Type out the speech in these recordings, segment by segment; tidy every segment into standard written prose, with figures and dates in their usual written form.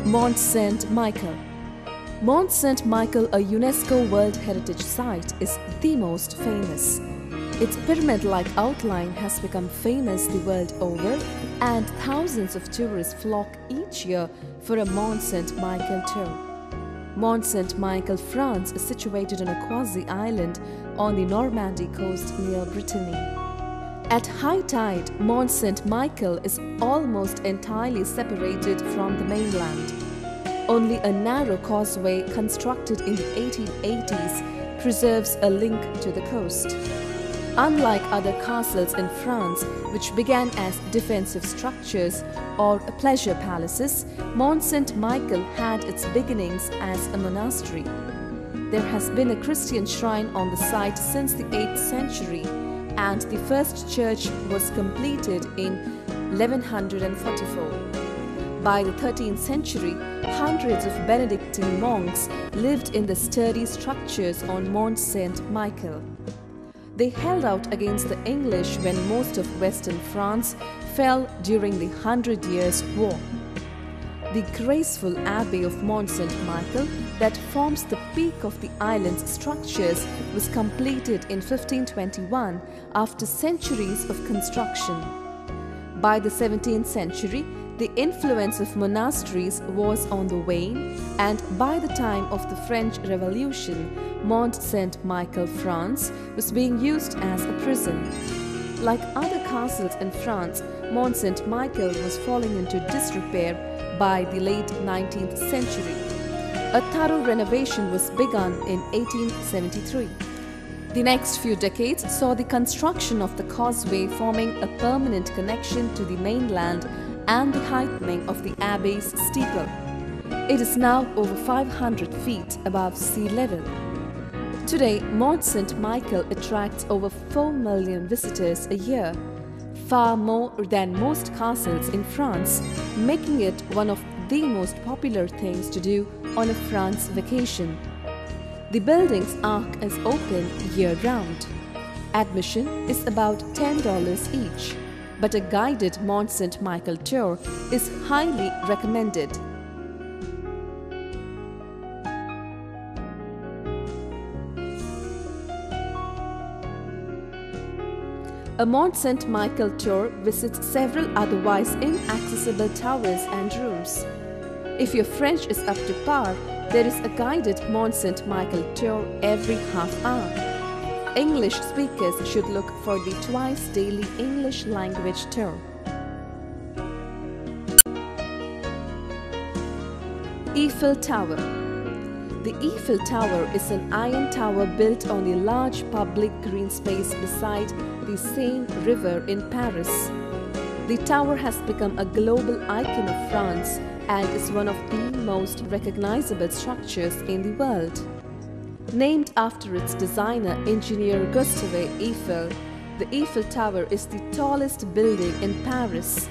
Mont St Michel. Mont St Michel, a UNESCO World Heritage Site, is the most famous. Its pyramid-like outline has become famous the world over, and thousands of tourists flock each year for a Mont St Michel tour. Mont St Michel, France, is situated on a quasi-island on the Normandy coast near Brittany. At high tide, Mont St Michel is almost entirely separated from the mainland. Only a narrow causeway constructed in the 1880s preserves a link to the coast. Unlike other castles in France, which began as defensive structures or pleasure palaces, Mont St Michel had its beginnings as a monastery. There has been a Christian shrine on the site since the 8th century, and the first church was completed in 1144. By the 13th century, hundreds of Benedictine monks lived in the sturdy structures on Mont St Michel. They held out against the English when most of western France fell during the 100 Years' War. The graceful abbey of Mont St Michel that forms the peak of the island's structures was completed in 1521 after centuries of construction. By the 17th century, the influence of monasteries was on the wane, and by the time of the French Revolution, Mont St Michel, France, was being used as a prison. Like other castles in France, Mont St Michel was falling into disrepair by the late 19th century. A thorough renovation was begun in 1873. The next few decades saw the construction of the causeway forming a permanent connection to the mainland and the heightening of the abbey's steeple. It is now over 500 feet above sea level. Today, Mont St Michel attracts over 4 million visitors a year, far more than most castles in France, making it one of the most popular things to do on a France vacation. The building's arc is open year-round. Admission is about $10 each, but a guided Mont St Michel tour is highly recommended. A Mont St Michel tour visits several otherwise inaccessible towers and rooms. If your French is up to par, there is a guided Mont St Michel tour every half hour. English speakers should look for the twice daily English language tour. Eiffel Tower. The Eiffel Tower is an iron tower built on a large public green space beside the Seine River in Paris. The tower has become a global icon of France and is one of the most recognizable structures in the world. Named after its designer, engineer Gustave Eiffel, the Eiffel Tower is the tallest building in Paris.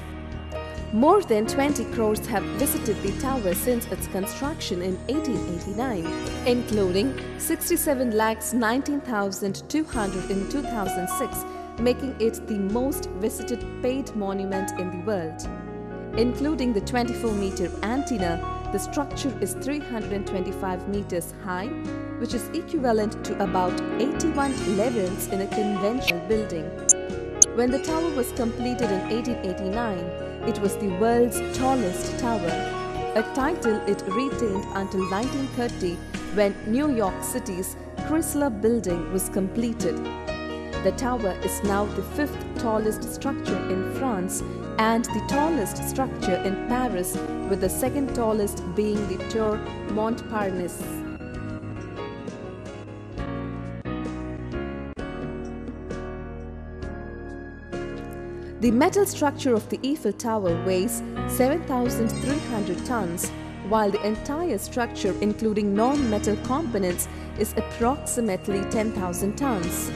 More than 20 crores have visited the tower since its construction in 1889, including 67,19,200 in 2006, making it the most visited paid monument in the world. Including the 24-meter antenna, the structure is 325 meters high, which is equivalent to about 81 levels in a conventional building. When the tower was completed in 1889, it was the world's tallest tower, a title it retained until 1930 when New York City's Chrysler Building was completed. The tower is now the 5th tallest structure in France and the tallest structure in Paris, with the 2nd tallest being the Tour Montparnasse. The metal structure of the Eiffel Tower weighs 7,300 tons, while the entire structure, including non-metal components, is approximately 10,000 tons.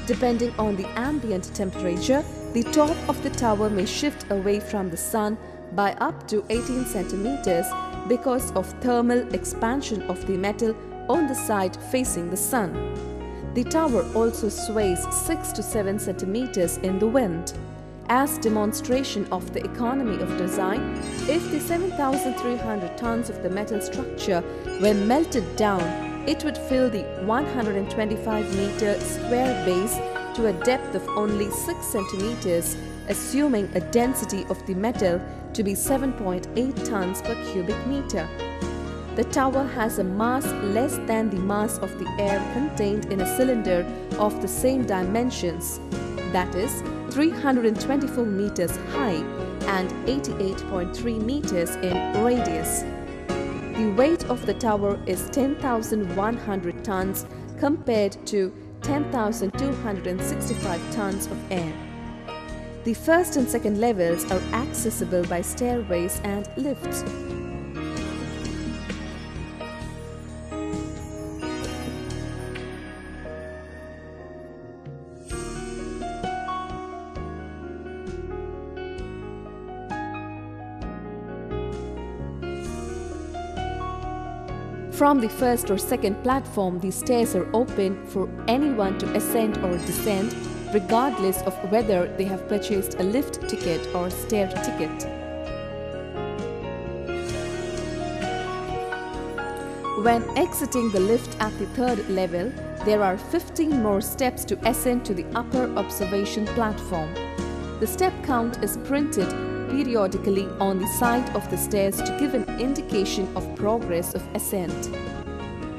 Depending on the ambient temperature, the top of the tower may shift away from the sun by up to 18 centimeters because of thermal expansion of the metal on the side facing the sun. The tower also sways 6 to 7 centimeters in the wind. As demonstration of the economy of design, if the 7,300 tons of the metal structure were melted down, it would fill the 125-meter square base to a depth of only 6 centimeters, assuming a density of the metal to be 7.8 tons per cubic meter. The tower has a mass less than the mass of the air contained in a cylinder of the same dimensions, that is 324 meters high and 88.3 meters in radius. The weight of the tower is 10,100 tons compared to 10,265 tons of air. The first and second levels are accessible by stairways and lifts. From the first or second platform, the stairs are open for anyone to ascend or descend, regardless of whether they have purchased a lift ticket or stair ticket. When exiting the lift at the third level, there are 15 more steps to ascend to the upper observation platform. The step count is printed periodically on the side of the stairs to give an indication of progress of ascent.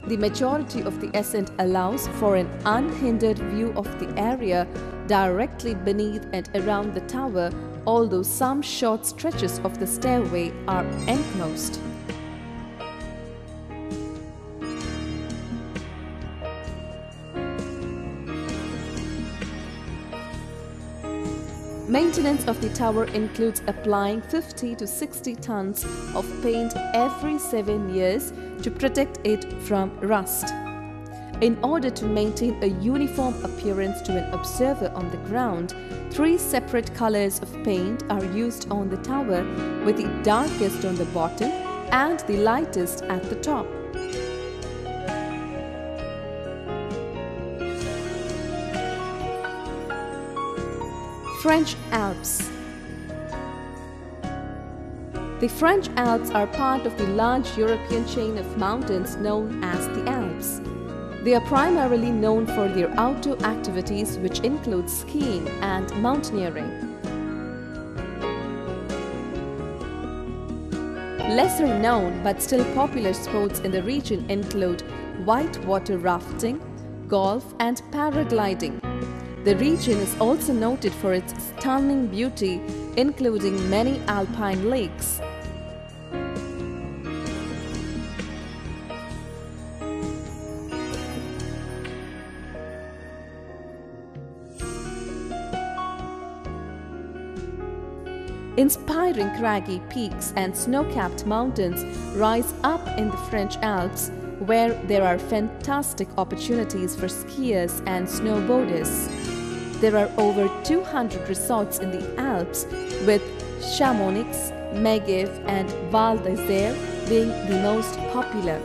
The majority of the ascent allows for an unhindered view of the area directly beneath and around the tower, although some short stretches of the stairway are enclosed. Maintenance of the tower includes applying 50 to 60 tons of paint every 7 years to protect it from rust. In order to maintain a uniform appearance to an observer on the ground, 3 separate colors of paint are used on the tower, with the darkest on the bottom and the lightest at the top. French Alps. The French Alps are part of the large European chain of mountains known as the Alps. They are primarily known for their outdoor activities, which include skiing and mountaineering. Lesser known but still popular sports in the region include whitewater rafting, golf and paragliding. The region is also noted for its stunning beauty, including many alpine lakes. Inspiring craggy peaks and snow-capped mountains rise up in the French Alps, where there are fantastic opportunities for skiers and snowboarders. There are over 200 resorts in the Alps, with Chamonix, Megève and Val d'Isère being the most popular.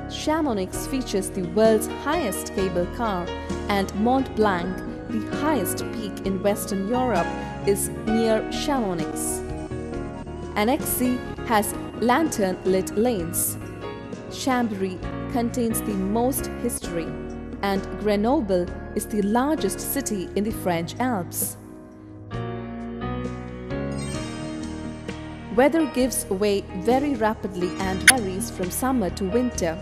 Chamonix features the world's highest cable car, and Mont Blanc, the highest peak in Western Europe, is near Chamonix. Annecy has lantern-lit lanes. Chambéry contains the most history, and Grenoble is the largest city in the French Alps. Weather gives way very rapidly and varies from summer to winter.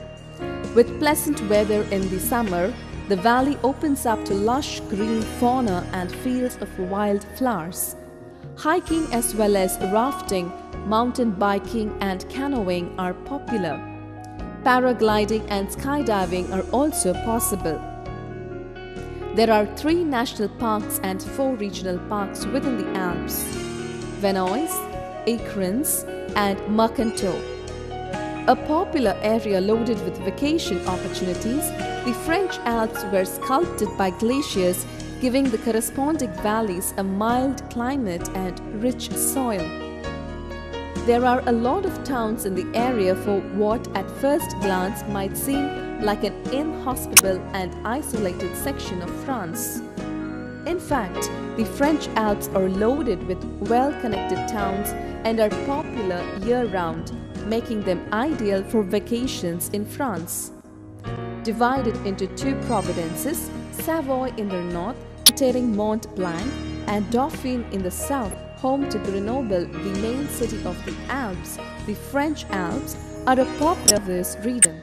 With pleasant weather in the summer, the valley opens up to lush green fauna and fields of wild flowers. Hiking as well as rafting, mountain biking and canoeing are popular. Paragliding and skydiving are also possible. There are 3 national parks and 4 regional parks within the Alps: Vanoise, Écrins and Mercantour. A popular area loaded with vacation opportunities, the French Alps were sculpted by glaciers, giving the corresponding valleys a mild climate and rich soil. There are a lot of towns in the area for what at first glance might seem like an inhospitable and isolated section of France. In fact, the French Alps are loaded with well-connected towns and are popular year-round, making them ideal for vacations in France. Divided into two provinces, Savoy in the north, containing Mont Blanc, and Dauphine in the south, home to Grenoble, the main city of the Alps, the French Alps are a popular this region.